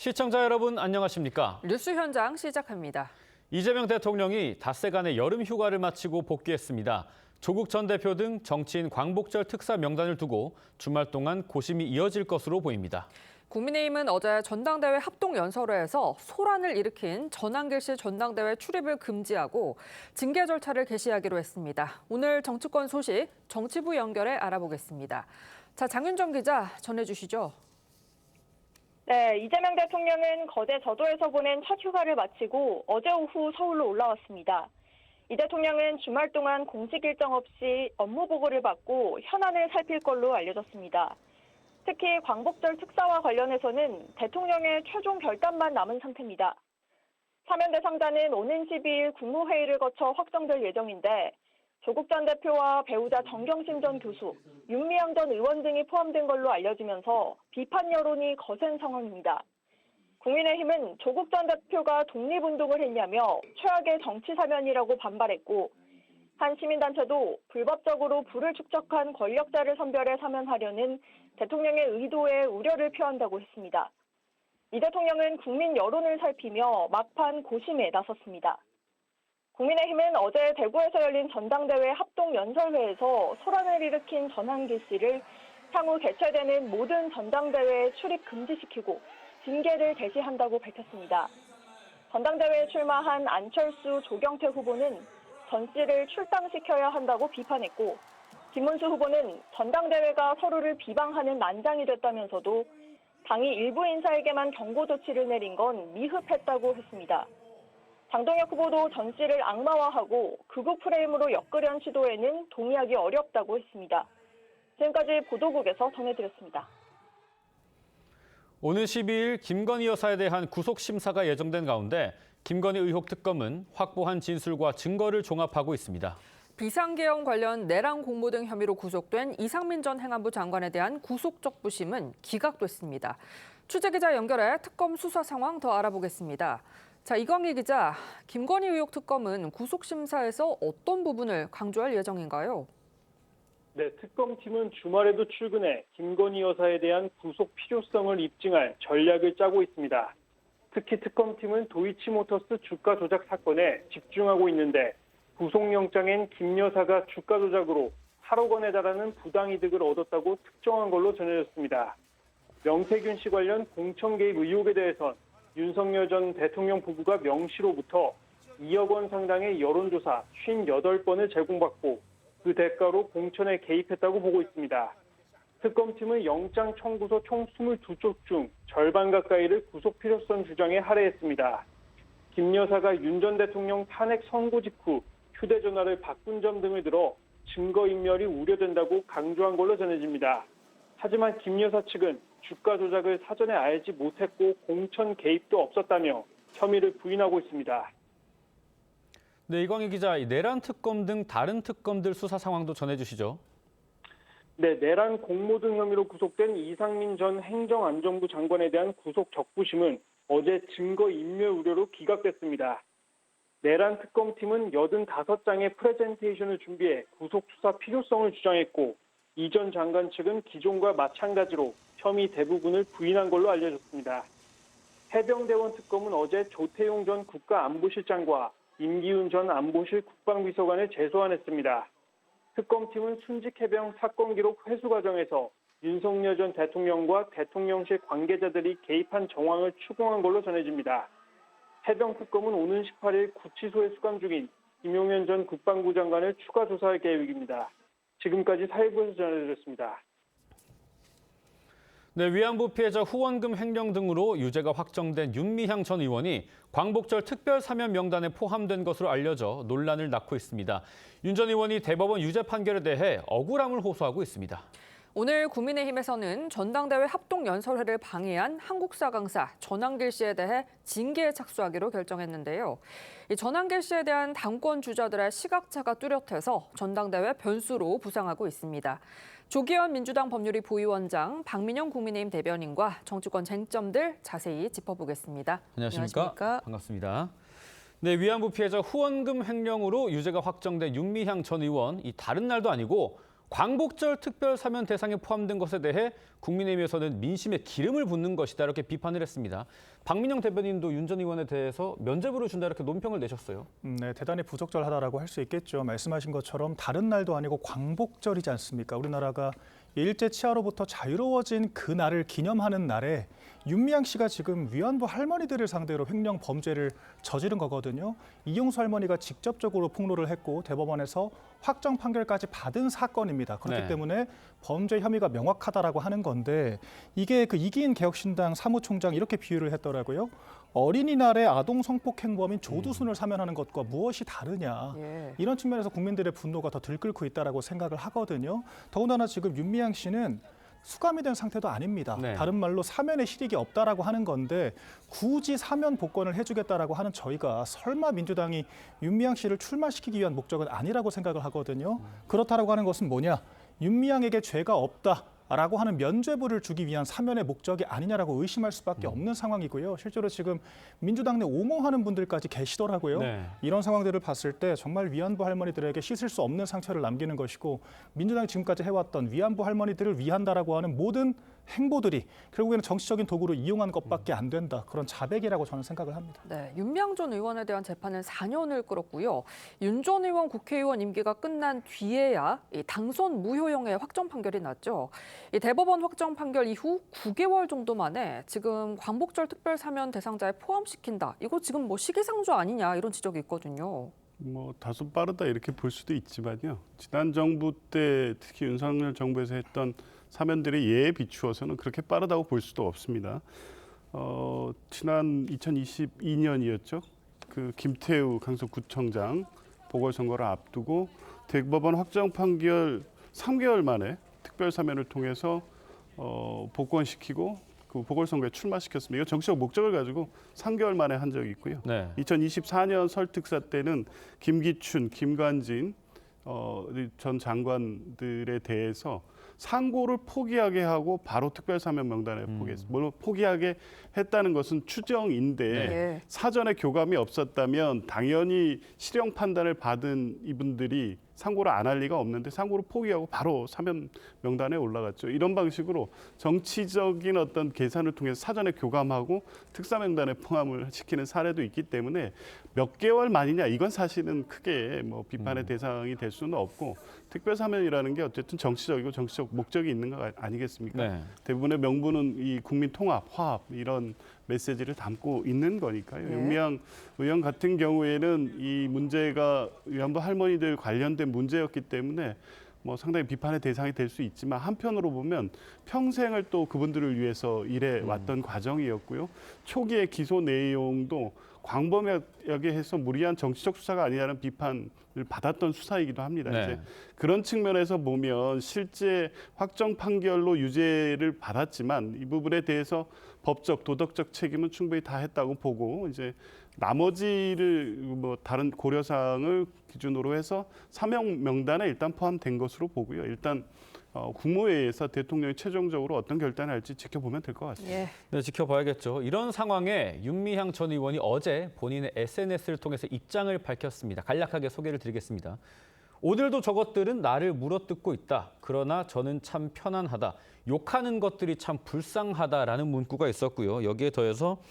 시청자 여러분 안녕하십니까? 뉴스 현장 시작합니다. 이재명 대통령이 닷새간의 여름 휴가를 마치고 복귀했습니다. 조국 전 대표 등 정치인 광복절 특사 명단을 두고 주말 동안 고심이 이어질 것으로 보입니다. 국민의힘은 어제 전당대회 합동연설회에서 소란을 일으킨 전한길 씨 전당대회 출입을 금지하고 징계 절차를 개시하기로 했습니다. 오늘 정치권 소식 정치부 연결해 알아보겠습니다. 자, 장윤정 기자 전해주시죠. 네, 이재명 대통령은 거제 저도에서 보낸 첫 휴가를 마치고 어제 오후 서울로 올라왔습니다. 이 대통령은 주말 동안 공식 일정 없이 업무 보고를 받고 현안을 살필 걸로 알려졌습니다. 특히 광복절 특사와 관련해서는 대통령의 최종 결단만 남은 상태입니다. 사면 대상자는 오는 12일 국무회의를 거쳐 확정될 예정인데 조국 전 대표와 배우자 정경심 전 교수, 윤미향 전 의원 등이 포함된 걸로 알려지면서 비판 여론이 거센 상황입니다. 국민의힘은 조국 전 대표가 독립운동을 했냐며 최악의 정치 사면이라고 반발했고 한 시민단체도 불법적으로 부를 축적한 권력자를 선별해 사면하려는 대통령의 의도에 우려를 표한다고 했습니다. 이 대통령은 국민 여론을 살피며 막판 고심에 나섰습니다. 국민의힘은 어제 대구에서 열린 전당대회 합동연설회에서 소란을 일으킨 전한길 씨를 향후 개최되는 모든 전당대회에 출입 금지시키고 징계를 개시한다고 밝혔습니다. 전당대회에 출마한 안철수, 조경태 후보는 전 씨를 출당시켜야 한다고 비판했고 김문수 후보는 전당대회가 서로를 비방하는 난장이 됐다면서도 당이 일부 인사에게만 경고 조치를 내린 건 미흡했다고 했습니다. 장동혁 후보도 전 씨를 악마화하고 극우 프레임으로 엮으려는 시도에는 동의하기 어렵다고 했습니다. 지금까지 보도국에서 전해드렸습니다. 오는 12일 김건희 여사에 대한 구속심사가 예정된 가운데 김건희 의혹 특검은 확보한 진술과 증거를 종합하고 있습니다. 비상계엄 관련 내란 공모 등 혐의로 구속된 이상민 전 행안부 장관에 대한 구속적부심은 기각됐습니다. 취재기자 연결해 특검 수사 상황 더 알아보겠습니다. 자, 이광희 기자, 김건희 의혹 특검은 구속심사에서 어떤 부분을 강조할 예정인가요? 네, 특검팀은 주말에도 출근해 김건희 여사에 대한 구속 필요성을 입증할 전략을 짜고 있습니다. 특히 특검팀은 도이치모터스 주가 조작 사건에 집중하고 있는데 구속영장엔 김 여사가 주가 조작으로 8억 원에 달하는 부당이득을 얻었다고 특정한 걸로 전해졌습니다. 명태균 씨 관련 공천 개입 의혹에 대해선 윤석열 전 대통령 부부가 명시로부터 2억 원 상당의 여론조사 58번을 제공받고 그 대가로 공천에 개입했다고 보고 있습니다. 특검팀은 영장 청구서 총 22쪽 중 절반 가까이를 구속 필요성 주장에 할애했습니다. 김 여사가 윤 전 대통령 탄핵 선고 직후 휴대전화를 바꾼 점 등을 들어 증거인멸이 우려된다고 강조한 걸로 전해집니다. 하지만 김 여사 측은 주가 조작을 사전에 알지 못했고 공천 개입도 없었다며 혐의를 부인하고 있습니다. 네, 이광희 기자, 내란 특검 등 다른 특검들 수사 상황도 전해주시죠. 네, 내란 공모 등 혐의로 구속된 이상민 전 행정안전부 장관에 대한 구속 적부심은 어제 증거인멸 우려로 기각됐습니다. 내란 특검팀은 85장의 프레젠테이션을 준비해 구속 수사 필요성을 주장했고 이 전 장관 측은 기존과 마찬가지로 혐의 대부분을 부인한 걸로 알려졌습니다. 해병대원 특검은 어제 조태용 전 국가안보실장과 임기훈 전 안보실 국방비서관을 재소환했습니다. 특검팀은 순직해병 사건 기록 회수 과정에서 윤석열 전 대통령과 대통령실 관계자들이 개입한 정황을 추궁한 걸로 전해집니다. 해병특검은 오는 18일 구치소에 수감 중인 김용현 전 국방부 장관을 추가 조사할 계획입니다. 지금까지 사회부에서 전해드렸습니다. 네, 위안부 피해자 후원금 횡령 등으로 유죄가 확정된 윤미향 전 의원이 광복절 특별 사면 명단에 포함된 것으로 알려져 논란을 낳고 있습니다. 윤 전 의원이 대법원 유죄 판결에 대해 억울함을 호소하고 있습니다. 오늘 국민의힘에서는 전당대회 합동연설회를 방해한 한국사 강사 전한길 씨에 대해 징계에 착수하기로 결정했는데요. 이 전한길 씨에 대한 당권 주자들의 시각차가 뚜렷해서 전당대회 변수로 부상하고 있습니다. 조기현 민주당 법률위 부위원장, 박민영 국민의힘 대변인과 정치권 쟁점들 자세히 짚어보겠습니다. 안녕하십니까? 반갑습니다. 네, 위안부 피해자 후원금 횡령으로 유죄가 확정된 윤미향 전 의원, 이 다른 날도 아니고 광복절 특별 사면 대상에 포함된 것에 대해 국민의힘에서는 민심에 기름을 붓는 것이다 이렇게 비판을 했습니다. 박민영 대변인도 윤 전 의원에 대해서 면죄부를 준다 이렇게 논평을 내셨어요. 네, 대단히 부적절하다라고 할 수 있겠죠. 말씀하신 것처럼 다른 날도 아니고 광복절이지 않습니까? 우리나라가 일제 치하로부터 자유로워진 그 날을 기념하는 날에 윤미향 씨가 지금 위안부 할머니들을 상대로 횡령 범죄를 저지른 거거든요. 이용수 할머니가 직접적으로 폭로를 했고 대법원에서 확정 판결까지 받은 사건입니다. 그렇기 네. 때문에 범죄 혐의가 명확하다라고 하는 건데 이게 그 이기인 개혁신당 사무총장 이렇게 비유를 했더라고요. 어린이날에 아동 성폭행범인 조두순을 사면하는 것과 무엇이 다르냐. 예. 이런 측면에서 국민들의 분노가 더 들끓고 있다라고 생각을 하거든요. 더군다나 지금 윤미향 씨는 수감이 된 상태도 아닙니다. 네. 다른 말로 사면의 실익이 없다라고 하는 건데 굳이 사면 복권을 해주겠다라고 하는 저희가 설마 민주당이 윤미향 씨를 출마시키기 위한 목적은 아니라고 생각을 하거든요. 그렇다라고 하는 것은 뭐냐? 윤미향에게 죄가 없다라고 하는 면죄부를 주기 위한 사면의 목적이 아니냐라고 의심할 수밖에 없는 상황이고요. 실제로 지금 민주당 내 옹호하는 분들까지 계시더라고요. 네. 이런 상황들을 봤을 때 정말 위안부 할머니들에게 씻을 수 없는 상처를 남기는 것이고 민주당이 지금까지 해왔던 위안부 할머니들을 위한다라고 하는 모든 행보들이 결국에는 정치적인 도구로 이용한 것밖에 안 된다. 그런 자백이라고 저는 생각을 합니다. 네, 윤미향 전 의원에 대한 재판은 4년을 끌었고요. 윤 전 의원 국회의원 임기가 끝난 뒤에야 이 당선 무효형의 확정 판결이 났죠. 이 대법원 확정 판결 이후 9개월 정도 만에 지금 광복절 특별 사면 대상자에 포함시킨다. 이거 지금 뭐 시기상조 아니냐 이런 지적이 있거든요. 뭐 다소 빠르다 이렇게 볼 수도 있지만요. 지난 정부 때 특히 윤석열 정부에서 했던 사면들의 예에 비추어서는 그렇게 빠르다고 볼 수도 없습니다. 지난 2022년이었죠. 그 김태우 강서구청장 보궐선거를 앞두고 대법원 확정 판결 3개월 만에 특별 사면을 통해서 복권시키고 그 보궐선거에 출마시켰습니다. 이거 정치적 목적을 가지고 3개월 만에 한 적이 있고요. 네. 2024년 설특사 때는 김기춘, 김관진 전 장관들에 대해서 상고를 포기하게 하고 바로 특별사면 명단에 포기했습니다. 물론 포기하게 했다는 것은 추정인데 네. 사전에 교감이 없었다면 당연히 실형 판단을 받은 이분들이 상고를 안 할 리가 없는데 상고를 포기하고 바로 사면 명단에 올라갔죠. 이런 방식으로 정치적인 어떤 계산을 통해서 사전에 교감하고 특사 명단에 포함을 시키는 사례도 있기 때문에 몇 개월 만이냐 이건 사실은 크게 뭐 비판의 대상이 될 수는 없고 특별 사면이라는 게 어쨌든 정치적이고 정치적 목적이 있는 거 아니겠습니까? 네. 대부분의 명분은 이 국민 통합, 화합 이런 메시지를 담고 있는 거니까요. 네. 윤미향 의원 같은 경우에는 이 문제가 위안부 할머니들 관련된 문제였기 때문에 뭐 상당히 비판의 대상이 될 수 있지만 한편으로 보면 평생을 또 그분들을 위해서 일해 왔던 과정이었고요. 초기의 기소 내용도 광범위하게 해서 무리한 정치적 수사가 아니라는 비판을 받았던 수사이기도 합니다. 네. 이제 그런 측면에서 보면 실제 확정 판결로 유죄를 받았지만 이 부분에 대해서 법적, 도덕적 책임은 충분히 다 했다고 보고 이제 나머지를 뭐 다른 고려사항을 기준으로 해서 사면 명단에 일단 포함된 것으로 보고요. 일단 국무회의에서 대통령이 최종적으로 어떤 결단을 할지 지켜보면 될 것 같습니다. 예. 네, 지켜봐야겠죠. 이런 상황에 윤미향 전 의원이 어제 본인의 SNS를 통해서 입장을 밝혔습니다. 간략하게 소개를 드리겠습니다. 오늘도 저것들은 나를 물어뜯고 있다. 그러나 저는 참 편안하다. 욕하는 것들이 참 불쌍하다라는 문구가 있었고요. 여기에 더해서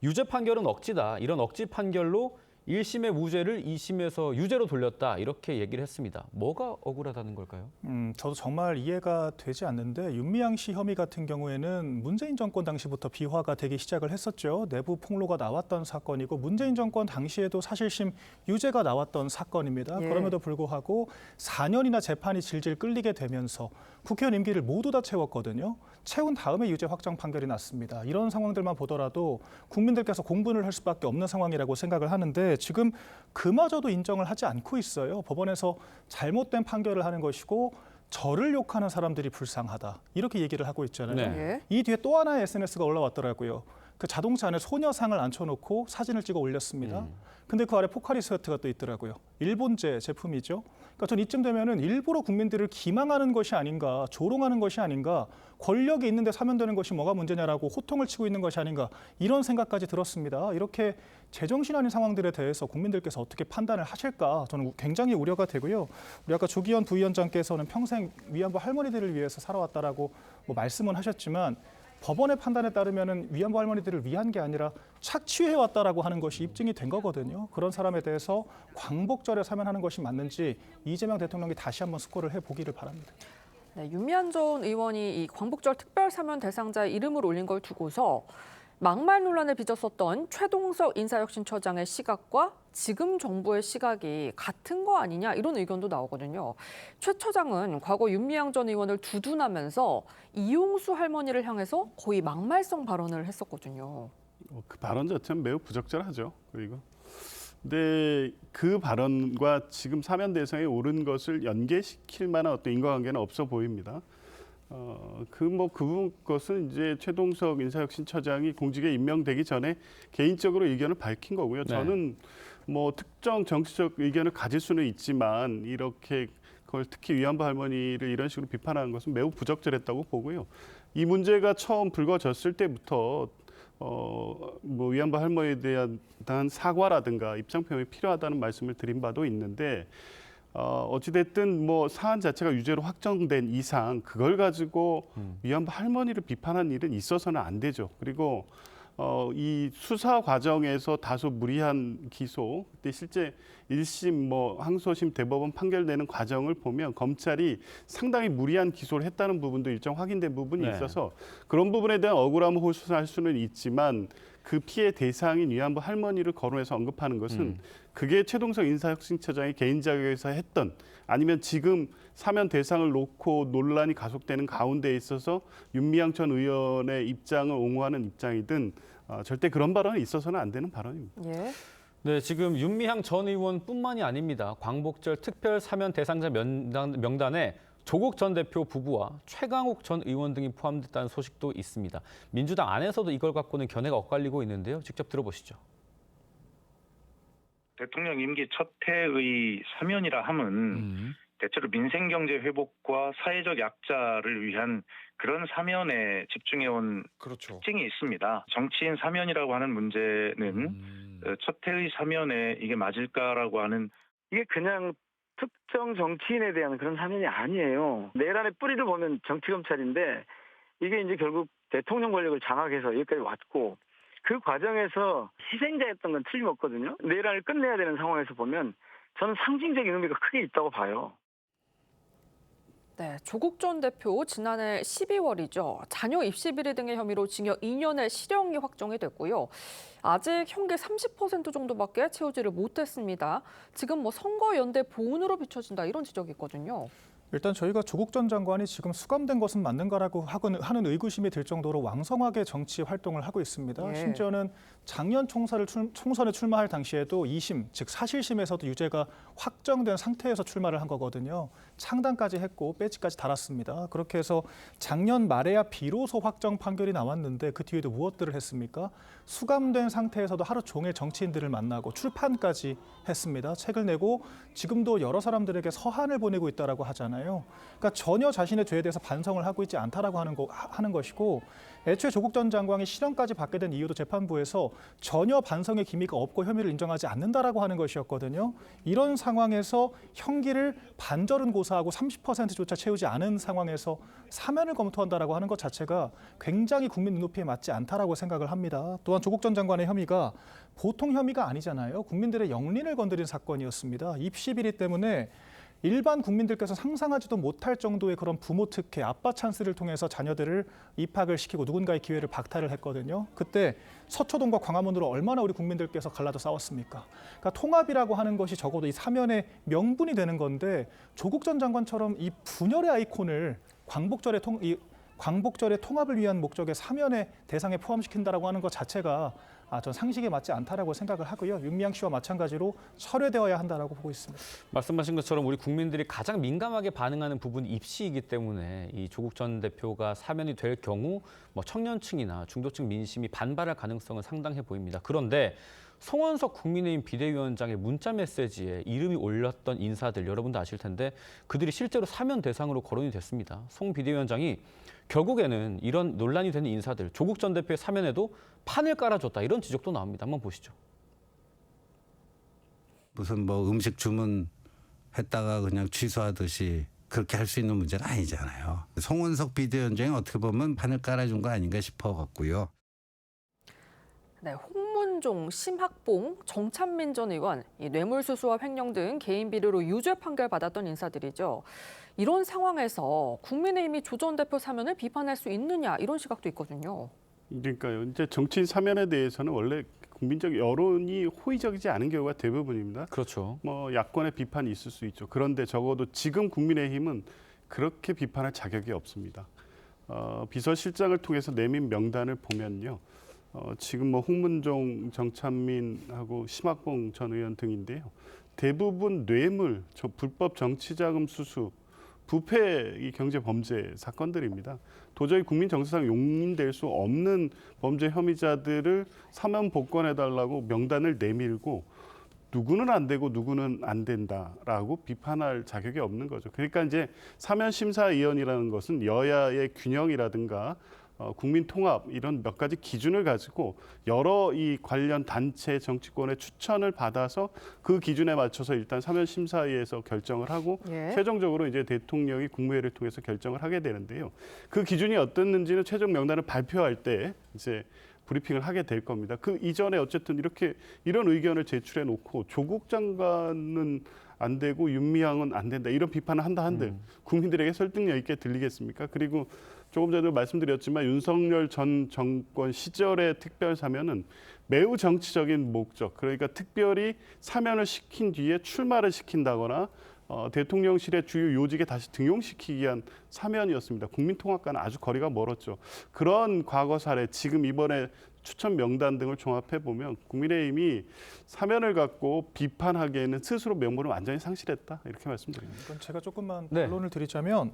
유죄 판결은 억지다. 이런 억지 판결로 1심의 무죄를 2심에서 유죄로 돌렸다. 이렇게 얘기를 했습니다. 뭐가 억울하다는 걸까요? 저도 정말 이해가 되지 않는데 윤미향 씨 혐의 같은 경우에는 문재인 정권 당시부터 비화가 되기 시작을 했었죠. 내부 폭로가 나왔던 사건이고 문재인 정권 당시에도 사실심 유죄가 나왔던 사건입니다. 예. 그럼에도 불구하고 4년이나 재판이 질질 끌리게 되면서 국회의원 임기를 모두 다 채웠거든요. 채운 다음에 유죄 확정 판결이 났습니다. 이런 상황들만 보더라도 국민들께서 공분을 할 수밖에 없는 상황이라고 생각을 하는데 지금 그마저도 인정을 하지 않고 있어요. 법원에서 잘못된 판결을 하는 것이고 저를 욕하는 사람들이 불쌍하다. 이렇게 얘기를 하고 있잖아요. 네. 예. 이 뒤에 또 하나의 SNS가 올라왔더라고요. 그 자동차 안에 소녀상을 앉혀놓고 사진을 찍어 올렸습니다. 근데 그 아래 포카리 스웨트가 또 있더라고요. 일본제 제품이죠. 그러니까 전 이쯤 되면은 일부러 국민들을 기망하는 것이 아닌가, 조롱하는 것이 아닌가, 권력이 있는데 사면되는 것이 뭐가 문제냐라고 호통을 치고 있는 것이 아닌가 이런 생각까지 들었습니다. 이렇게 제정신 아닌 상황들에 대해서 국민들께서 어떻게 판단을 하실까 저는 굉장히 우려가 되고요. 우리 아까 조기현 부위원장께서는 평생 위안부 할머니들을 위해서 살아왔다라고 말씀은 하셨지만 법원의 판단에 따르면은 위안부 할머니들을 위한 게 아니라 착취해 왔다라고 하는 것이 입증이 된 거거든요. 그런 사람에 대해서 광복절에 사면하는 것이 맞는지 이재명 대통령이 다시 한번 숙고를 해보기를 바랍니다. 네, 윤미향 전 의원이 이 광복절 특별 사면 대상자의 이름을 올린 걸 두고서 막말 논란을 빚었었던 최동석 인사혁신처장의 시각과 지금 정부의 시각이 같은 거 아니냐 이런 의견도 나오거든요. 최 처장은 과거 윤미향 전 의원을 두둔하면서 이용수 할머니를 향해서 거의 막말성 발언을 했었거든요. 그 발언 자체는 매우 부적절하죠. 그리고 근데 그 발언과 지금 사면 대상에 오른 것을 연계시킬 만한 어떤 인과관계는 없어 보입니다. 그 것은 이제 최동석 인사혁신처장이 공직에 임명되기 전에 개인적으로 의견을 밝힌 거고요. 네. 저는 특정 정치적 의견을 가질 수는 있지만 이렇게 그걸 특히 위안부 할머니를 이런 식으로 비판하는 것은 매우 부적절했다고 보고요. 이 문제가 처음 불거졌을 때부터 위안부 할머니에 대한 사과라든가 입장 표명이 필요하다는 말씀을 드린 바도 있는데 어찌됐든 사안 자체가 유죄로 확정된 이상 그걸 가지고 위안부 할머니를 비판한 일은 있어서는 안 되죠. 그리고 이 수사 과정에서 다소 무리한 기소, 그때 실제 1심, 항소심, 대법원 판결 내는 과정을 보면 검찰이 상당히 무리한 기소를 했다는 부분도 일정 확인된 부분이 네. 있어서 그런 부분에 대한 억울함을 호소할 수는 있지만 그 피해 대상인 위안부 할머니를 거론해서 언급하는 것은 그게 최동석 인사혁신처장이 개인 자격에서 했던 아니면 지금 사면 대상을 놓고 논란이 가속되는 가운데에 있어서 윤미향 전 의원의 입장을 옹호하는 입장이든 절대 그런 발언이 있어서는 안 되는 발언입니다. 예. 네, 지금 윤미향 전 의원뿐만이 아닙니다. 광복절 특별 사면 대상자 명단에 조국 전 대표 부부와 최강욱 전 의원 등이 포함됐다는 소식도 있습니다. 민주당 안에서도 이걸 갖고는 견해가 엇갈리고 있는데요. 직접 들어보시죠. 대통령 임기 첫 해의 사면이라 함은 대체로 민생 경제 회복과 사회적 약자를 위한 그런 사면에 집중해온 그렇죠. 특징이 있습니다. 정치인 사면이라고 하는 문제는 첫 해의 사면에 이게 맞을까라고 하는 이게 그냥 특정 정치인에 대한 그런 사면이 아니에요. 내란의 뿌리를 보면 정치검찰인데 이게 이제 결국 대통령 권력을 장악해서 여기까지 왔고 그 과정에서 희생자였던 건 틀림없거든요. 내란을 끝내야 되는 상황에서 보면 저는 상징적인 의미가 크게 있다고 봐요. 네, 조국 전 대표 지난해 12월이죠. 자녀 입시 비리 등의 혐의로 징역 2년의 실형이 확정이 됐고요. 아직 형기 30% 정도밖에 채우지를 못했습니다. 지금 선거 연대 보훈으로 비춰진다 이런 지적이 있거든요. 일단 저희가 조국 전 장관이 지금 수감된 것은 맞는가라고 하는 의구심이 들 정도로 왕성하게 정치 활동을 하고 있습니다. 예. 심지어는 작년 총선에 출마할 당시에도 2심, 즉 사실심에서도 유죄가 확정된 상태에서 출마를 한 거거든요. 창당까지 했고 배지까지 달았습니다. 그렇게 해서 작년 말에야 비로소 확정 판결이 나왔는데 그 뒤에도 무엇들을 했습니까? 수감된 상태에서도 하루 종일 정치인들을 만나고 출판까지 했습니다. 책을 내고 지금도 여러 사람들에게 서한을 보내고 있다라고 하잖아요. 그러니까 전혀 자신의 죄에 대해서 반성을 하고 있지 않다라고 하는 것이고 애초에 조국 전 장관이 실형까지 받게 된 이유도 재판부에서 전혀 반성의 기미가 없고 혐의를 인정하지 않는다라고 하는 것이었거든요. 이런 상황에서 형기를 반절은 고사하고 30%조차 채우지 않은 상황에서 사면을 검토한다라고 하는 것 자체가 굉장히 국민 눈높이에 맞지 않다라고 생각을 합니다. 또한 조국 전 장관의 혐의가 보통 혐의가 아니잖아요. 국민들의 영린을 건드린 사건이었습니다. 입시 비리 때문에 일반 국민들께서 상상하지도 못할 정도의 그런 부모 특혜, 아빠 찬스를 통해서 자녀들을 입학을 시키고 누군가의 기회를 박탈을 했거든요. 그때 서초동과 광화문으로 얼마나 우리 국민들께서 갈라져 싸웠습니까? 그러니까 통합이라고 하는 것이 적어도 이 사면의 명분이 되는 건데 조국 전 장관처럼 이 분열의 아이콘을 광복절의 통합을 위한 목적의 사면의 대상에 포함시킨다라고 하는 것 자체가 전 상식에 맞지 않다라고 생각을 하고요. 윤미향 씨와 마찬가지로 철회되어야 한다라고 보고 있습니다. 말씀하신 것처럼 우리 국민들이 가장 민감하게 반응하는 부분이 입시이기 때문에 이 조국 전 대표가 사면이 될 경우 청년층이나 중도층 민심이 반발할 가능성은 상당해 보입니다. 그런데 송원석 국민의힘 비대위원장의 문자 메시지에 이름이 올렸던 인사들 여러분도 아실 텐데 그들이 실제로 사면 대상으로 거론이 됐습니다. 송 비대위원장이 결국에는 이런 논란이 되는 인사들 조국 전 대표의 사면에도 판을 깔아줬다 이런 지적도 나옵니다. 한번 보시죠. 무슨 뭐 음식 주문했다가 그냥 취소하듯이 그렇게 할 수 있는 문제는 아니잖아요. 송원석 비대위원장이 어떻게 보면 판을 깔아준 거 아닌가 싶어갖고요. 네, 홍문종, 심학봉, 정찬민 전 의원, 이 뇌물수수와 횡령 등 개인 비리로 유죄 판결 받았던 인사들이죠. 이런 상황에서 국민의힘이 조 전 대표 사면을 비판할 수 있느냐 이런 시각도 있거든요. 그러니까요. 이제 정치인 사면에 대해서는 원래 국민적 여론이 호의적이지 않은 경우가 대부분입니다. 그렇죠. 뭐 야권의 비판이 있을 수 있죠. 그런데 적어도 지금 국민의힘은 그렇게 비판할 자격이 없습니다. 비서실장을 통해서 내민 명단을 보면요. 지금 뭐 홍문종, 정찬민하고 심학봉 전 의원 등인데요. 대부분 뇌물, 불법 정치자금 수수, 부패 이 경제 범죄 사건들입니다. 도저히 국민 정서상 용인될 수 없는 범죄 혐의자들을 사면 복권해달라고 명단을 내밀고 누구는 안 되고 누구는 안 된다라고 비판할 자격이 없는 거죠. 그러니까 이제 사면심사위원이라는 것은 여야의 균형이라든가 국민 통합 이런 몇 가지 기준을 가지고 여러 이 관련 단체 정치권의 추천을 받아서 그 기준에 맞춰서 일단 사면심사위에서 결정을 하고 최종적으로 이제 대통령이 국무회의를 통해서 결정을 하게 되는데요. 그 기준이 어땠는지는 최종 명단을 발표할 때 이제 브리핑을 하게 될 겁니다. 그 이전에 어쨌든 이렇게 이런 의견을 제출해 놓고 조국 장관은 안 되고 윤미향은 안 된다 이런 비판을 한다 한들 국민들에게 설득력 있게 들리겠습니까? 그리고 조금 전에도 말씀드렸지만 윤석열 전 정권 시절의 특별 사면은 매우 정치적인 목적, 그러니까 특별히 사면을 시킨 뒤에 출마를 시킨다거나 대통령실의 주요 요직에 다시 등용시키기 위한 사면이었습니다. 국민통합과는 아주 거리가 멀었죠. 그런 과거 사례, 지금 이번에 추천 명단 등을 종합해 보면 국민의힘이 사면을 갖고 비판하기에는 스스로 명분을 완전히 상실했다 이렇게 말씀드립니다. 그럼 제가 조금만 반론을 드리자면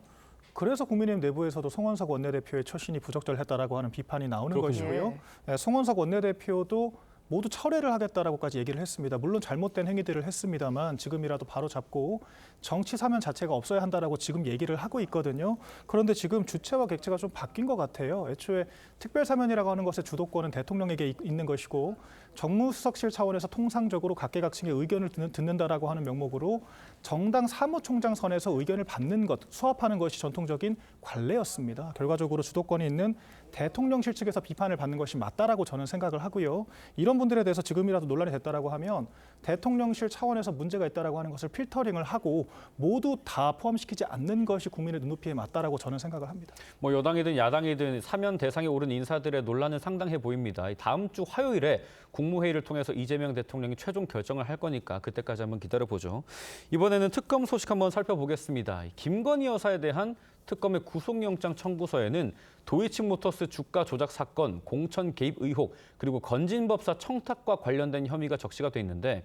그래서 국민의힘 내부에서도 송원석 원내대표의 처신이 부적절했다라고 하는 비판이 나오는 것이고요. 네, 송원석 원내대표도 모두 철회를 하겠다라고까지 얘기를 했습니다. 물론 잘못된 행위들을 했습니다만 지금이라도 바로 잡고 정치 사면 자체가 없어야 한다라고 지금 얘기를 하고 있거든요. 그런데 지금 주체와 객체가 좀 바뀐 것 같아요. 애초에 특별 사면이라고 하는 것의 주도권은 대통령에게 있는 것이고 정무수석실 차원에서 통상적으로 각계각층의 의견을 듣는다라고 하는 명목으로 정당 사무총장 선에서 의견을 받는 것, 수합하는 것이 전통적인 관례였습니다. 결과적으로 주도권이 있는 대통령실 측에서 비판을 받는 것이 맞다라고 저는 생각을 하고요. 이런 분들에 대해서 지금이라도 논란이 됐다라고 하면 대통령실 차원에서 문제가 있다라고 하는 것을 필터링을 하고 모두 다 포함시키지 않는 것이 국민의 눈높이에 맞다라고 저는 생각을 합니다. 뭐 여당이든 야당이든 사면 대상에 오른 인사들의 논란은 상당해 보입니다. 다음 주 화요일에 국무회의를 통해서 이재명 대통령이 최종 결정을 할 거니까 그때까지 한번 기다려보죠. 이번에는 특검 소식 한번 살펴보겠습니다. 김건희 여사에 대한 특검의 구속영장 청구서에는 도이치모터스 주가 조작 사건, 공천 개입 의혹, 그리고 건진법사 청탁과 관련된 혐의가 적시가 돼 있는데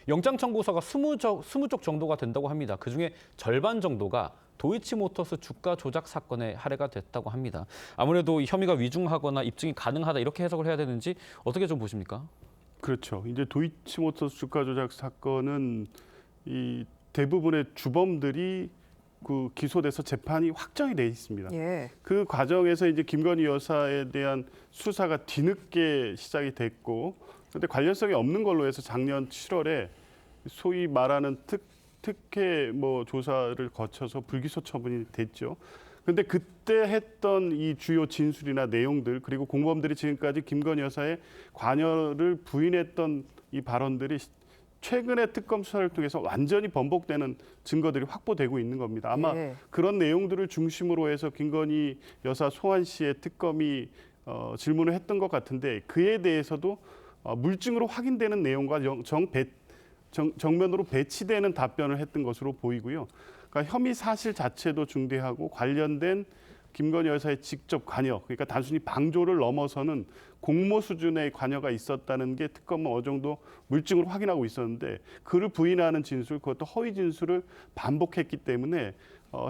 영장 청구서가 20쪽 정도가 된다고 합니다. 그중에 절반 정도가 도이치모터스 주가 조작 사건에 할애가 됐다고 합니다. 아무래도 이 혐의가 위중하거나 입증이 가능하다 이렇게 해석을 해야 되는지 어떻게 좀 보십니까? 그렇죠. 이제 도이치모터스 주가 조작 사건은 이 대부분의 주범들이 기소돼서 재판이 확정이 돼 있습니다. 그 과정에서 이제 김건희 여사에 대한 수사가 뒤늦게 시작이 됐고, 그런데 관련성이 없는 걸로 해서 작년 7월에 소위 말하는 특혜 조사를 거쳐서 불기소 처분이 됐죠. 그런데 그때 했던 이 주요 진술이나 내용들, 그리고 공범들이 지금까지 김건희 여사의 관여를 부인했던 이 발언들이 최근에 특검 수사를 통해서 완전히 번복되는 증거들이 확보되고 있는 겁니다. 아마 그런 내용들을 중심으로 해서 김건희 여사 소환 씨의 특검이 질문을 했던 것 같은데 그에 대해서도 물증으로 확인되는 내용과 정면으로 배치되는 답변을 했던 것으로 보이고요. 그러니까 혐의 사실 자체도 중대하고 관련된 김건희 여사의 직접 관여, 그러니까 단순히 방조를 넘어서는 공모 수준의 관여가 있었다는 게 특검은 어느 정도 물증으로 확인하고 있었는데 그를 부인하는 진술, 그것도 허위 진술을 반복했기 때문에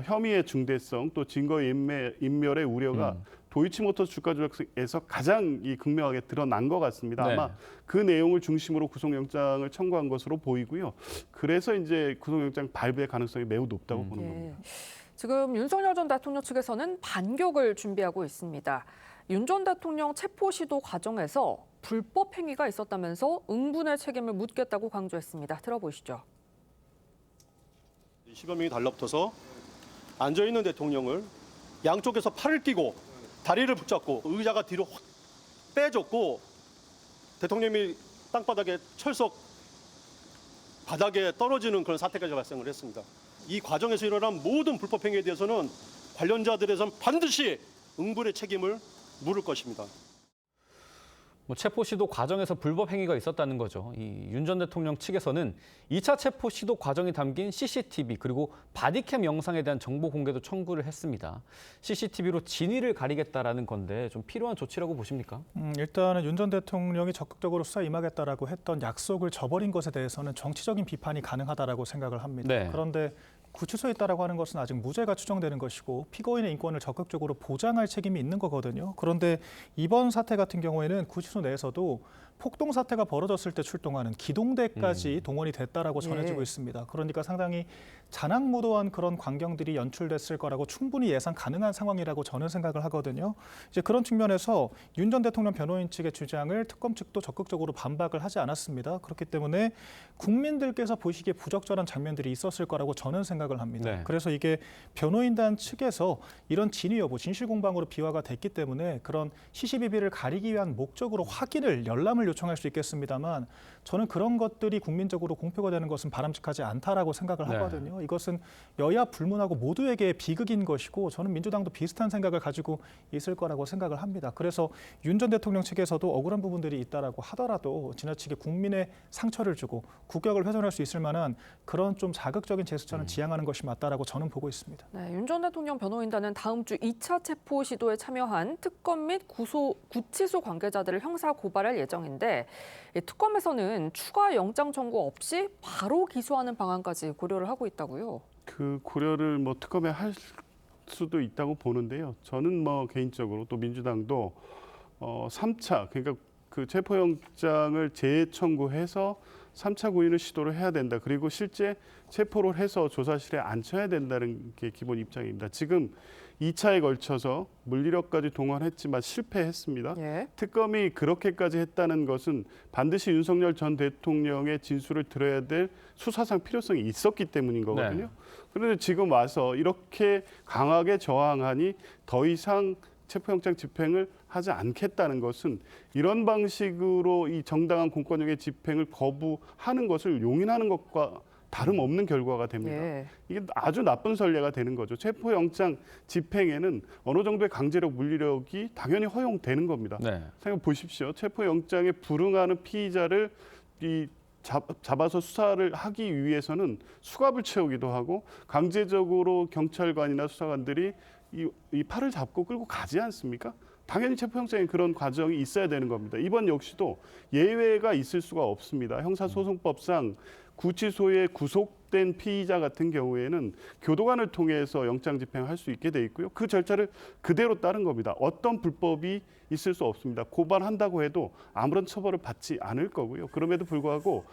혐의의 중대성 또 증거 인멸의 우려가 도이치모터스 주가 조작에서 가장 이 극명하게 드러난 것 같습니다. 네. 아마 그 내용을 중심으로 구속영장을 청구한 것으로 보이고요. 그래서 이제 구속영장 발부의 가능성이 매우 높다고 보는 겁니다. 지금 윤석열 전 대통령 측에서는 반격을 준비하고 있습니다. 윤 전 대통령 체포 시도 과정에서 불법 행위가 있었다면서 응분의 책임을 묻겠다고 강조했습니다. 들어보시죠. 10여 명이 달라붙어서 앉아있는 대통령을 양쪽에서 팔을 끼고 다리를 붙잡고 의자가 뒤로 확 빼줬고 대통령이 땅바닥에 철석 바닥에 떨어지는 그런 사태까지 발생을 했습니다. 이 과정에서 일어난 모든 불법 행위에 대해서는 관련자들에선 반드시 응분의 책임을 물을 것입니다. 체포 시도 과정에서 불법 행위가 있었다는 거죠. 이 윤 전 대통령 측에서는 2차 체포 시도 과정이 담긴 CCTV 그리고 바디캠 영상에 대한 정보 공개도 청구를 했습니다. CCTV로 진위를 가리겠다라는 건데 좀 필요한 조치라고 보십니까? 일단은 윤 전 대통령이 적극적으로 수사에 임하겠다라고 했던 약속을 저버린 것에 대해서는 정치적인 비판이 가능하다라고 생각을 합니다. 네. 그런데 구치소에 있다라고 하는 것은 아직 무죄가 추정되는 것이고 피고인의 인권을 적극적으로 보장할 책임이 있는 거거든요. 그런데 이번 사태 같은 경우에는 구치소 내에서도 폭동 사태가 벌어졌을 때 출동하는 기동대까지 동원이 됐다라고 전해지고 있습니다. 그러니까 상당히 잔악무도한 그런 광경들이 연출됐을 거라고 충분히 예상 가능한 상황이라고 저는 생각을 하거든요. 이제 그런 측면에서 윤 전 대통령 변호인 측의 주장을 특검 측도 적극적으로 반박을 하지 않았습니다. 그렇기 때문에 국민들께서 보시기에 부적절한 장면들이 있었을 거라고 저는 생각을 합니다. 네. 그래서 이게 변호인단 측에서 이런 진위 여부, 진실 공방으로 비화가 됐기 때문에 그런 시시비비를 가리기 위한 목적으로 확인을 열람을 요청할 수 있겠습니다만 저는 그런 것들이 국민적으로 공표가 되는 것은 바람직하지 않다라고 생각을 네. 하거든요. 이것은 여야 불문하고 모두에게 비극인 것이고 저는 민주당도 비슷한 생각을 가지고 있을 거라고 생각을 합니다. 그래서 윤 전 대통령 측에서도 억울한 부분들이 있다라고 하더라도 지나치게 국민의 상처를 주고 국격을 훼손할 수 있을 만한 그런 좀 자극적인 제스처는 지양하는 것이 맞다라고 저는 보고 있습니다. 네, 윤 전 대통령 변호인단은 다음 주 2차 체포 시도에 참여한 특검 및 구치소 관계자들을 형사 고발할 예정인데 특검에서는 추가 영장 청구 없이 바로 기소하는 방안까지 고려를 하고 있다고요. 그 고려를 뭐 특검에 할 수도 있다고 보는데요. 저는 뭐 개인적으로 또 민주당도 3차 그러니까 그 체포영장을 재청구해서 3차 구인을 시도를 해야 된다. 그리고 실제 체포를 해서 조사실에 앉혀야 된다는 게 기본 입장입니다. 지금 2차에 걸쳐서 물리력까지 동원했지만 실패했습니다. 예. 특검이 그렇게까지 했다는 것은 반드시 윤석열 전 대통령의 진술을 들어야 될 수사상 필요성이 있었기 때문인 거거든요. 네. 그런데 지금 와서 이렇게 강하게 저항하니 더 이상 체포영장 집행을 하지 않겠다는 것은 이런 방식으로 이 정당한 공권력의 집행을 거부하는 것을 용인하는 것과 다름없는 결과가 됩니다. 예. 이게 아주 나쁜 선례가 되는 거죠. 체포영장 집행에는 어느 정도의 강제력, 물리력이 당연히 허용되는 겁니다. 네. 생각해 보십시오. 체포영장에 불응하는 피의자를 잡아서 수사를 하기 위해서는 수갑을 채우기도 하고 강제적으로 경찰관이나 수사관들이 이 팔을 잡고 끌고 가지 않습니까? 당연히 체포영장에 그런 과정이 있어야 되는 겁니다. 이번 역시도 예외가 있을 수가 없습니다. 형사소송법상 구치소에 구속된 피의자 같은 경우에는 교도관을 통해서 영장 집행할 수 있게 돼 있고요. 그 절차를 그대로 따른 겁니다. 어떤 불법이 있을 수 없습니다. 고발한다고 해도 아무런 처벌을 받지 않을 거고요. 그럼에도 불구하고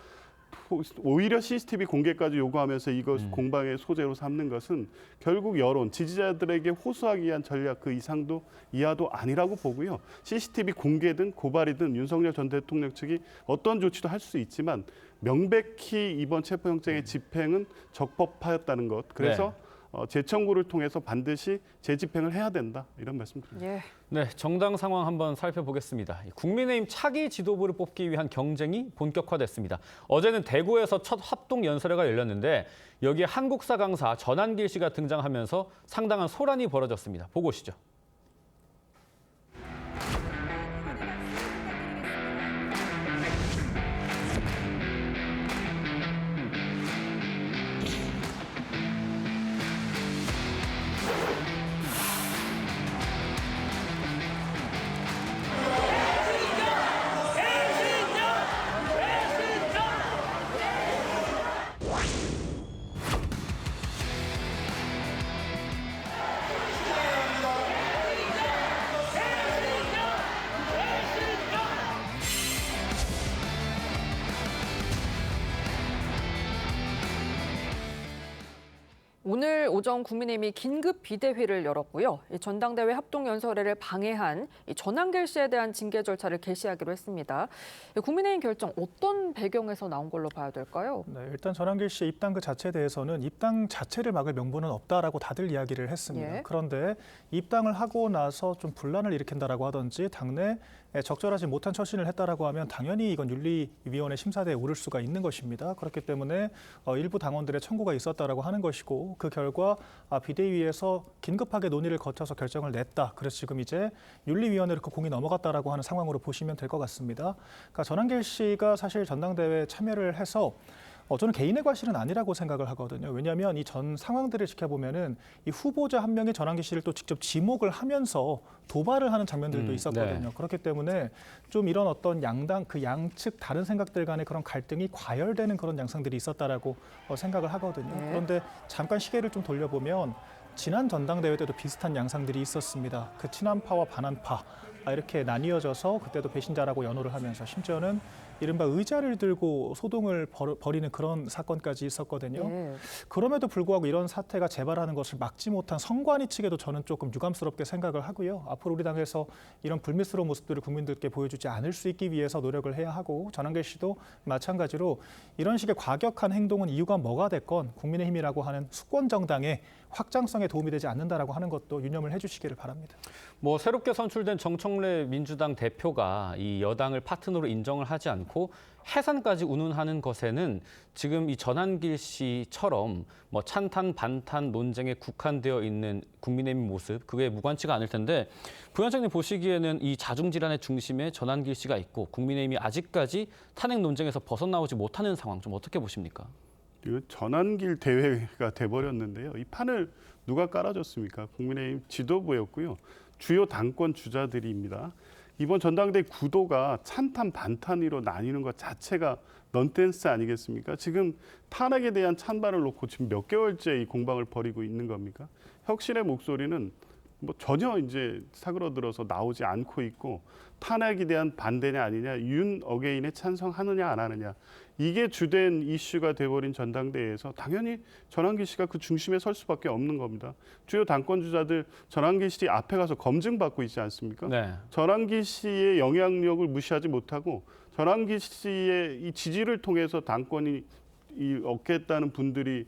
오히려 CCTV 공개까지 요구하면서 이것 공방의 소재로 삼는 것은 결국 여론, 지지자들에게 호소하기 위한 전략 그 이상도 이하도 아니라고 보고요. CCTV 공개든 고발이든 윤석열 전 대통령 측이 어떤 조치도 할 수 있지만 명백히 이번 체포영장의 집행은 적법하였다는 것. 그래서 재청구를 통해서 반드시 재집행을 해야 된다. 이런 말씀드립니다. 예. 네, 정당 상황 한번 살펴보겠습니다. 국민의힘 차기 지도부를 뽑기 위한 경쟁이 본격화됐습니다. 어제는 대구에서 첫 합동 연설회가 열렸는데 여기에 한국사 강사 전한길 씨가 등장하면서 상당한 소란이 벌어졌습니다. 보고 오시죠. 오늘 오전 국민의힘이 긴급 비대위를 열었고요. 이 전당대회 합동연설회를 방해한 이 전한길 씨에 대한 징계 절차를 개시하기로 했습니다. 국민의힘 결정 어떤 배경에서 나온 걸로 봐야 될까요? 네, 일단 전한길 씨의 입당 그 자체에 대해서는 입당 자체를 막을 명분은 없다라고 다들 이야기를 했습니다. 예. 그런데 입당을 하고 나서 좀 분란을 일으킨다라고 하든지 당내 적절하지 못한 처신을 했다라고 하면 당연히 이건 윤리위원회 심사대에 오를 수가 있는 것입니다. 그렇기 때문에 일부 당원들의 청구가 있었다라고 하는 것이고 그 결과 비대위에서 긴급하게 논의를 거쳐서 결정을 냈다. 그래서 지금 이제 윤리위원회로 그 공이 넘어갔다라고 하는 상황으로 보시면 될 것 같습니다. 그러니까 전한길 씨가 사실 전당대회에 참여를 해서 저는 개인의 과실은 아니라고 생각을 하거든요. 왜냐하면 이 전 상황들을 지켜보면은 이 후보자 한 명이 전한길 씨를 또 직접 지목을 하면서 도발을 하는 장면들도 있었거든요. 네. 그렇기 때문에 좀 이런 어떤 양당 그 양측 다른 생각들 간의 그런 갈등이 과열되는 그런 양상들이 있었다라고 생각을 하거든요. 네. 그런데 잠깐 시계를 좀 돌려보면 지난 전당대회 때도 비슷한 양상들이 있었습니다. 그 친한파와 반한파 이렇게 나뉘어져서 그때도 배신자라고 연호를 하면서 심지어는 이른바 의자를 들고 소동을 벌이는 그런 사건까지 있었거든요. 예. 그럼에도 불구하고 이런 사태가 재발하는 것을 막지 못한 선관위 측에도 저는 조금 유감스럽게 생각을 하고요. 앞으로 우리 당에서 이런 불미스러운 모습들을 국민들께 보여주지 않을 수 있기 위해서 노력을 해야 하고 전한길 씨도 마찬가지로 이런 식의 과격한 행동은 이유가 뭐가 됐건 국민의힘이라고 하는 수권 정당의 확장성에 도움이 되지 않는다라고 하는 것도 유념을 해주시기를 바랍니다. 뭐 새롭게 선출된 정청래 민주당 대표가 이 여당을 파트너로 인정을 하지 않고 해산까지 운운하는 것에는 지금 이 전한길 씨처럼 뭐 찬탄 반탄 논쟁에 국한되어 있는 국민의힘 모습 그게 무관치가 않을 텐데 부위원장님 보시기에는 이 자중질환의 중심에 전한길 씨가 있고 국민의힘이 아직까지 탄핵 논쟁에서 벗어나오지 못하는 상황 좀 어떻게 보십니까? 이거 전한길 대회가 돼버렸는데요. 이 판을 누가 깔아줬습니까? 국민의힘 지도부였고요. 주요 당권 주자들입니다. 이번 전당대회 구도가 찬탄 반탄으로 나뉘는 것 자체가 넌센스 아니겠습니까? 지금 탄핵에 대한 찬반을 놓고 지금 몇 개월째 이 공방을 벌이고 있는 겁니까? 혁신의 목소리는 뭐 전혀 이제 사그러들어서 나오지 않고 있고 탄핵에 대한 반대냐 아니냐, 윤 어게인에 찬성하느냐 안 하느냐 이게 주된 이슈가 돼버린 전당대회에서 당연히 전한길 씨가 그 중심에 설 수밖에 없는 겁니다. 주요 당권 주자들 전한길 씨 앞에 가서 검증받고 있지 않습니까? 네. 전한길 씨의 영향력을 무시하지 못하고 전한길 씨의 이 지지를 통해서 당권이 얻겠다는 분들이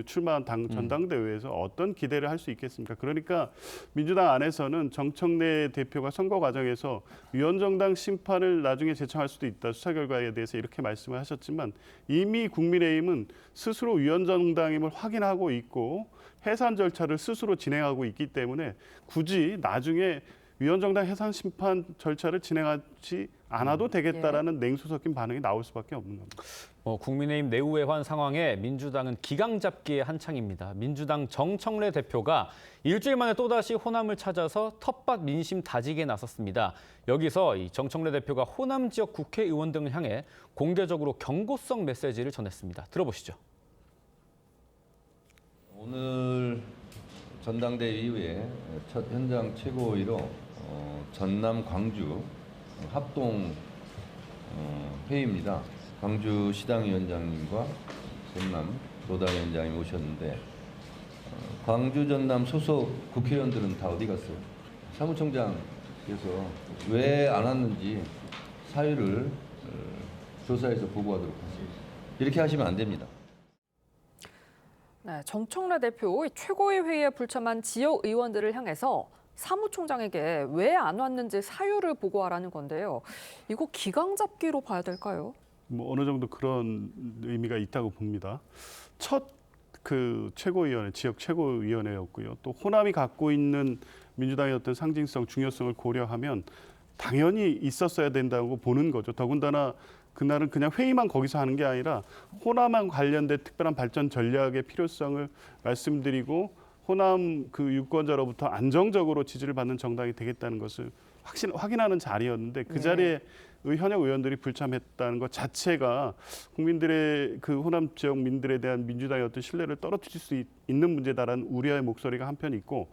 출마한 전당대회에서 어떤 기대를 할 수 있겠습니까? 그러니까 민주당 안에서는 정청래 대표가 선거 과정에서 위원정당 심판을 나중에 제청할 수도 있다. 수사 결과에 대해서 이렇게 말씀을 하셨지만 이미 국민의힘은 스스로 위원정당임을 확인하고 있고 해산 절차를 스스로 진행하고 있기 때문에 굳이 나중에 위원정당 해산 심판 절차를 진행하지 않아도 되겠다라는 냉수 섞인 반응이 나올 수밖에 없는 겁니다. 국민의힘 내후외환 상황에 민주당은 기강 잡기에 한창입니다. 민주당 정청래 대표가 일주일 만에 또다시 호남을 찾아서 텃밭 민심 다지기에 나섰습니다. 여기서 이 정청래 대표가 호남 지역 국회의원 등을 향해 공개적으로 경고성 메시지를 전했습니다. 들어보시죠. 오늘 전당대회 이후에 첫 현장 최고위로 전남 광주 합동 회의입니다. 광주 시당위원장님과 전남 도당위원장이 오셨는데 광주 전남 소속 국회의원들은 다 어디 갔어요? 사무총장께서 왜 안 왔는지 사유를 조사해서 보고하도록 하세요. 이렇게 하시면 안 됩니다. 네, 정청래 대표 최고위 회의에 불참한 지역 의원들을 향해서 사무총장에게 왜 안 왔는지 사유를 보고하라는 건데요. 이거 기강 잡기로 봐야 될까요? 뭐 어느 정도 그런 의미가 있다고 봅니다. 첫 그 최고위원회, 지역 최고위원회였고요. 또 호남이 갖고 있는 민주당의 어떤 상징성, 중요성을 고려하면 당연히 있었어야 된다고 보는 거죠. 더군다나 그날은 그냥 회의만 거기서 하는 게 아니라 호남과 관련된 특별한 발전 전략의 필요성을 말씀드리고 호남 그 유권자로부터 안정적으로 지지를 받는 정당이 되겠다는 것을 확인하는 자리였는데 그 자리에 현역 의원들이 불참했다는 것 자체가 국민들의 그 호남 지역 민들에 대한 민주당의 어떤 신뢰를 떨어뜨릴 수 있는 문제다라는 우려의 목소리가 한편 있고,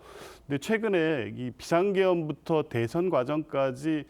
근데 최근에 이 비상계엄부터 대선 과정까지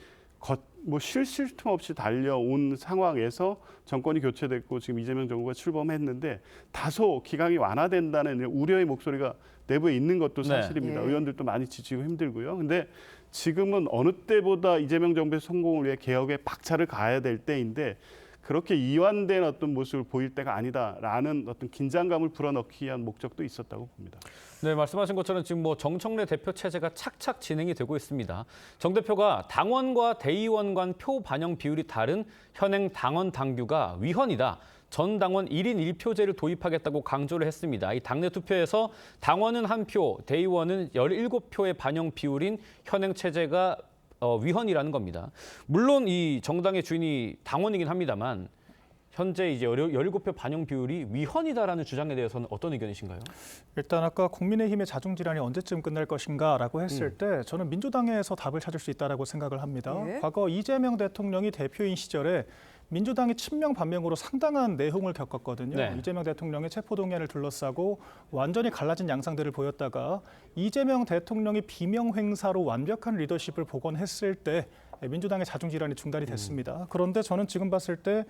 뭐 쉴 틈 없이 달려온 상황에서 정권이 교체됐고 지금 이재명 정부가 출범했는데 다소 기강이 완화된다는 우려의 목소리가 내부에 있는 것도 사실입니다. 네. 의원들도 많이 지치고 힘들고요. 근데 지금은 어느 때보다 이재명 정부의 성공을 위해 개혁에 박차를 가해야 될 때인데 그렇게 이완된 어떤 모습을 보일 때가 아니다라는 어떤 긴장감을 불어넣기 위한 목적도 있었다고 봅니다. 네, 말씀하신 것처럼 지금 뭐 정청래 대표 체제가 착착 진행이 되고 있습니다. 정 대표가 당원과 대의원 간 표 반영 비율이 다른 현행 당원 당규가 위헌이다. 전 당원 1인 1표제를 도입하겠다고 강조를 했습니다. 이 당내 투표에서 당원은 1표, 대의원은 17표의 반영 비율인 현행 체제가 위헌이라는 겁니다. 물론 이 정당의 주인이 당원이긴 합니다만 현재 이제 17표 반영 비율이 위헌이다라는 주장에 대해서는 어떤 의견이신가요? 일단 아까 국민의힘의 자중질환이 언제쯤 끝날 것인가라고 했을 때 저는 민주당에서 답을 찾을 수 있다라고 생각을 합니다. 네. 과거 이재명 대통령이 대표인 시절에 민주당이 친명 반명으로 상당한 내홍을 겪었거든요. 네. 이재명 대통령의 체포동의안을 둘러싸고 완전히 갈라진 양상들을 보였다가 이재명 대통령이 비명 행사로 완벽한 리더십을 복원했을 때 민주당의 자중질환이 중단이 됐습니다. 그런데 저는 지금 봤을 때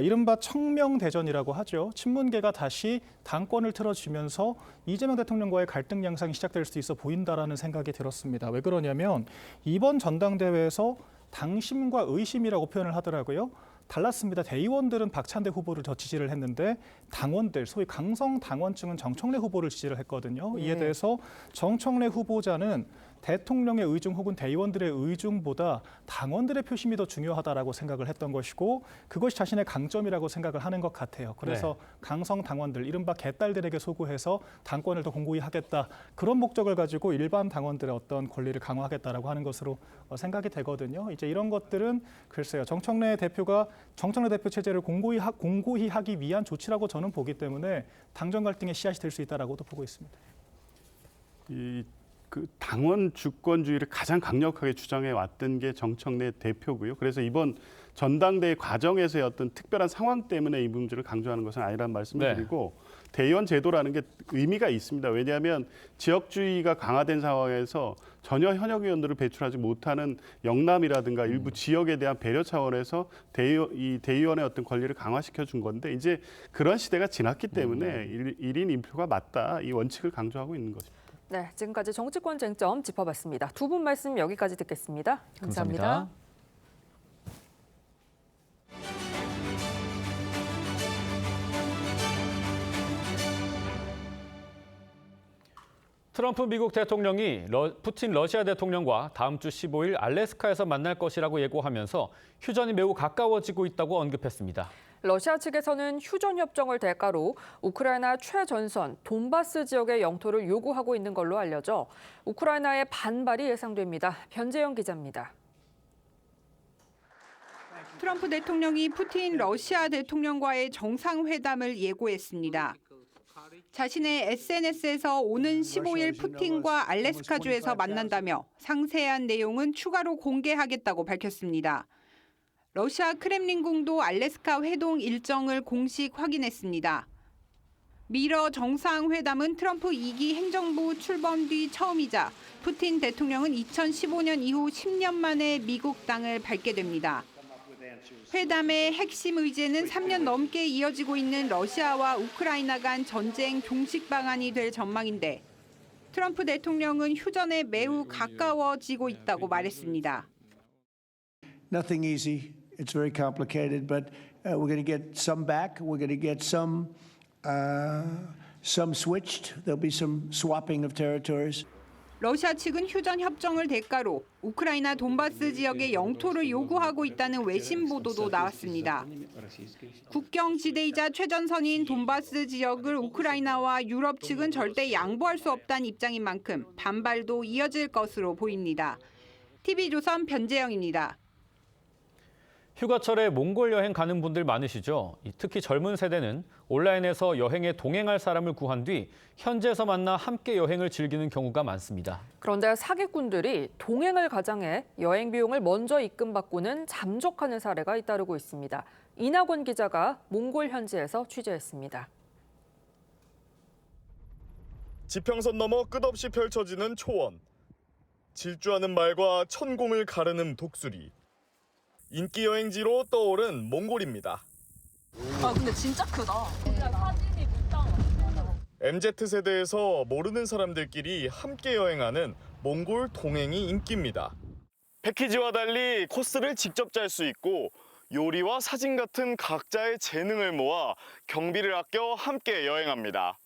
이른바 청명대전이라고 하죠. 친문계가 다시 당권을 틀어쥐면서 이재명 대통령과의 갈등 양상이 시작될 수 있어 보인다라는 생각이 들었습니다. 왜 그러냐면 이번 전당대회에서 당심과 의심이라고 표현을 하더라고요. 달랐습니다. 대의원들은 박찬대 후보를 더 지지를 했는데 당원들, 소위 강성 당원층은 정청래 후보를 지지를 했거든요. 이에 대해서 정청래 후보자는 대통령의 의중 혹은 대의원들의 의중보다 당원들의 표심이 더 중요하다라고 생각을 했던 것이고 그것이 자신의 강점이라고 생각을 하는 것 같아요. 그래서 강성 당원들, 이른바 개딸들에게 소구해서 당권을 더 공고히 하겠다. 그런 목적을 가지고 일반 당원들의 어떤 권리를 강화하겠다라고 하는 것으로 생각이 되거든요. 이제 이런 것들은 글쎄요. 정청래 대표 체제를 공고히 하기 위한 조치라고 저는 보기 때문에 당정 갈등의 씨앗이 될 수 있다라고도 보고 있습니다. 그 당원 주권주의를 가장 강력하게 주장해 왔던 게 정청래 대표고요. 그래서 이번 전당대회 과정에서의 어떤 특별한 상황 때문에 이 문제를 강조하는 것은 아니라는 말씀을 드리고 대의원 제도라는 게 의미가 있습니다. 왜냐하면 지역주의가 강화된 상황에서 전혀 현역 의원들을 배출하지 못하는 영남이라든가 일부 지역에 대한 배려 차원에서 이 대의원의 어떤 권리를 강화시켜 준 건데 이제 그런 시대가 지났기 때문에 1인 1표가 맞다. 이 원칙을 강조하고 있는 것입니다. 네, 지금까지 정치권 쟁점 짚어봤습니다. 두 분 말씀 여기까지 듣겠습니다. 감사합니다. 트럼프 미국 대통령이 푸틴 러시아 대통령과 다음 주 15일 알래스카에서 만날 것이라고 예고하면서 휴전이 매우 가까워지고 있다고 언급했습니다. 러시아 측에서는 휴전 협정을 대가로 우크라이나 최전선 돈바스 지역의 영토를 요구하고 있는 걸로 알려져 우크라이나의 반발이 예상됩니다. 변재영 기자입니다. 트럼프 대통령이 푸틴 러시아 대통령과의 정상회담을 예고했습니다. 자신의 SNS에서 오는 15일 푸틴과 알래스카주에서 만난다며 상세한 내용은 추가로 공개하겠다고 밝혔습니다. 러시아 크렘린궁도 알래스카 회동 일정을 공식 확인했습니다. 미러 정상회담은 트럼프 2기 행정부 출범 뒤 처음이자 푸틴 대통령은 2015년 이후 10년 만에 미국 땅을 밟게 됩니다. 회담의 핵심 의제는 3년 넘게 이어지고 있는 러시아와 우크라이나 간 전쟁 종식 방안이 될 전망인데 트럼프 대통령은 휴전에 매우 가까워지고 있다고 말했습니다. Nothing easy. It's very complicated, but we're going to get some back. We're going to get some switched. There'll be some swapping of territories. 러시아 측은 휴전 협정을 대가로 우크라이나 돈바스 지역의 영토를 요구하고 있다는 외신 보도도 나왔습니다. 국경 지대이자 최전선인 돈바스 지역을 우크라이나와 유럽 측은 절대 양보할 수 없다는 입장인 만큼 반발도 이어질 것으로 보입니다. TV조선 변재영입니다. 휴가철에 몽골 여행 가는 분들 많으시죠? 특히 젊은 세대는 온라인에서 여행에 동행할 사람을 구한 뒤 현지에서 만나 함께 여행을 즐기는 경우가 많습니다. 그런데 사기꾼들이 동행을 가장해 여행 비용을 먼저 입금받고는 잠적하는 사례가 잇따르고 있습니다. 이낙원 기자가 몽골 현지에서 취재했습니다. 지평선 너머 끝없이 펼쳐지는 초원. 질주하는 말과 천공을 가르는 독수리. 인기 여행지로 떠오른 몽골입니다. 아 근데 진짜 크다. 사진이 MZ세대에서 모르는 사람들끼리 함께 여행하는 몽골 동행이 인기입니다. 패키지와 달리 코스를 직접 짤 수 있고 요리와 사진 같은 각자의 재능을 모아 경비를 아껴 함께 여행합니다.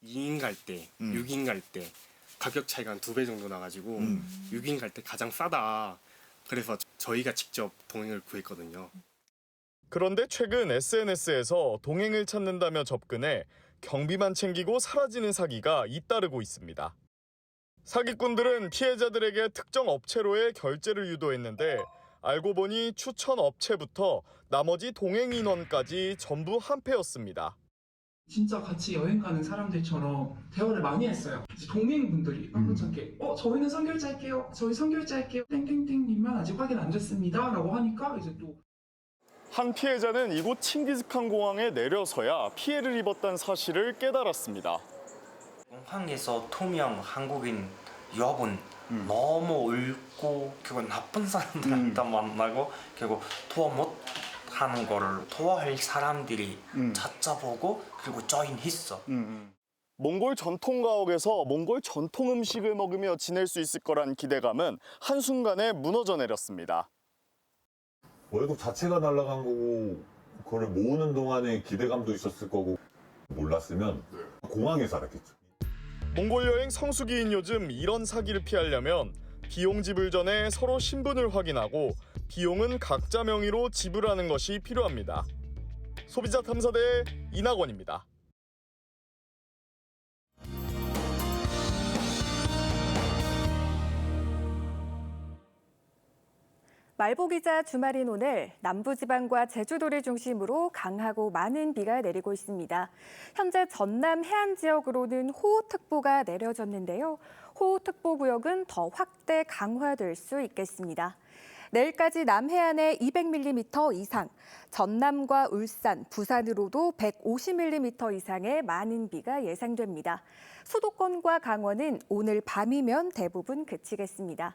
2인 갈 때, 6인 갈 때 가격 차이가 한 2배 정도 나가지고 6인 갈 때 가장 싸다. 그래서 저희가 직접 동행을 구했거든요. 그런데 최근 SNS에서 동행을 찾는다며 접근해 경비만 챙기고 사라지는 사기가 잇따르고 있습니다. 사기꾼들은 피해자들에게 특정 업체로의 결제를 유도했는데 알고 보니 추천 업체부터 나머지 동행 인원까지 전부 한패였습니다. 진짜 같이 여행 가는 사람들처럼 대화를 많이 했어요. 동행분들이 깜짝게 저희는 선결제할게요. 저희 선결제할게요. 땡땡땡님만 아직 확인 안 됐습니다. 라고 하니까 이제 또 한 피해자는 이곳 칭기즈칸 공항에 내려서야 피해를 입었다는 사실을 깨달았습니다. 공항에서 2명 한국인 여분 너무 울고 결국 나쁜 사람들한테 만나고 결국 도와 못 하는 거를 도와할 사람들이 찾아보고 그리고 조인했어. 몽골 전통 가옥에서 몽골 전통 음식을 먹으며 지낼 수 있을 거란 기대감은 한순간에 무너져 내렸습니다. 월급 자체가 날아간 거고 그걸 모으는 동안에 기대감도 있었을 거고 몰랐으면 공항에서 알았겠죠. 몽골 여행 성수기인 요즘 이런 사기를 피하려면 비용 지불 전에 서로 신분을 확인하고 비용은 각자 명의로 지불하는 것이 필요합니다. 소비자 탐사대의 이낙원입니다. 말복이자 주말인 오늘 남부지방과 제주도를 중심으로 강하고 많은 비가 내리고 있습니다. 현재 전남 해안 지역으로는 호우특보가 내려졌는데요. 호우특보 구역은 더 확대 강화될 수 있겠습니다. 내일까지 남해안에 200mm 이상, 전남과 울산, 부산으로도 150mm 이상의 많은 비가 예상됩니다. 수도권과 강원은 오늘 밤이면 대부분 그치겠습니다.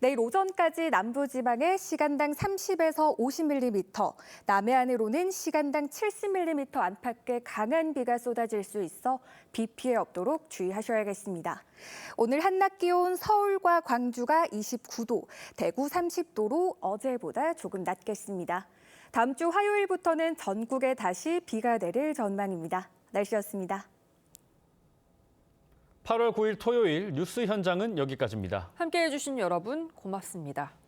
내일 오전까지 남부지방에 시간당 30에서 50mm, 남해안으로는 시간당 70mm 안팎의 강한 비가 쏟아질 수 있어 비 피해 없도록 주의하셔야겠습니다. 오늘 한낮 기온 서울과 광주가 29도, 대구 30도로 어제보다 조금 낮겠습니다. 다음 주 화요일부터는 전국에 다시 비가 내릴 전망입니다. 날씨였습니다. 8월 9일 토요일 뉴스 현장은 여기까지입니다. 함께해 주신 여러분 고맙습니다.